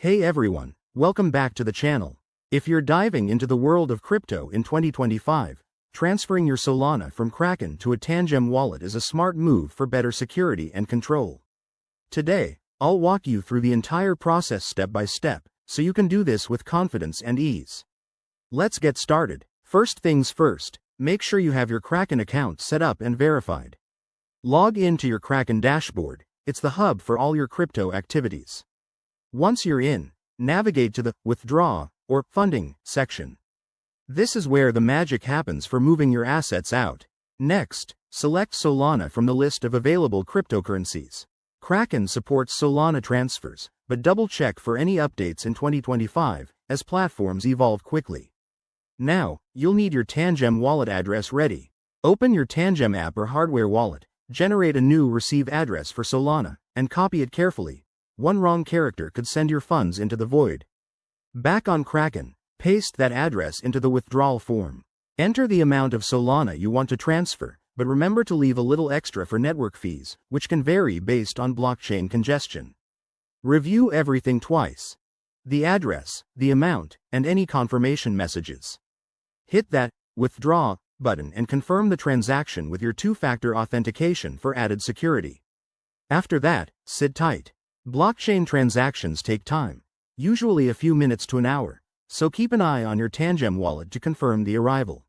Hey everyone, welcome back to the channel. If you're diving into the world of crypto in 2025, transferring your Solana from Kraken to a Tangem wallet is a smart move for better security and control. Today, I'll walk you through the entire process step by step, so you can do this with confidence and ease. Let's get started. First things first, make sure you have your Kraken account set up and verified. Log in to your Kraken dashboard. It's the hub for all your crypto activities. Once you're in, navigate to the Withdraw or Funding section. This is where the magic happens for moving your assets out. Next, select Solana from the list of available cryptocurrencies. Kraken supports Solana transfers, but double-check for any updates in 2025, as platforms evolve quickly. Now, you'll need your Tangem wallet address ready. Open your Tangem app or hardware wallet, generate a new receive address for Solana, and copy it carefully. One wrong character could send your funds into the void. Back on Kraken, paste that address into the withdrawal form. Enter the amount of Solana you want to transfer, but remember to leave a little extra for network fees, which can vary based on blockchain congestion. Review everything twice: the address, the amount, and any confirmation messages. Hit that Withdraw button and confirm the transaction with your two-factor authentication for added security. After that, sit tight. Blockchain transactions take time, usually a few minutes to an hour, so keep an eye on your Tangem wallet to confirm the arrival.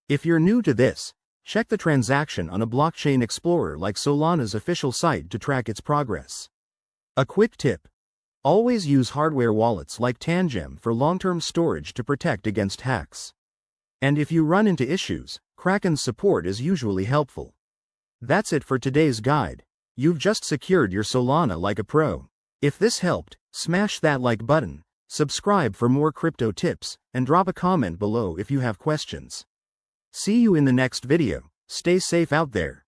If you're new to this, check the transaction on a blockchain explorer like Solana's official site to track its progress. A quick tip: always use hardware wallets like Tangem for long-term storage to protect against hacks. And if you run into issues, Kraken's support is usually helpful. That's it for today's guide. You've just secured your Solana like a pro. If this helped, smash that like button, subscribe for more crypto tips, and drop a comment below if you have questions. See you in the next video. Stay safe out there.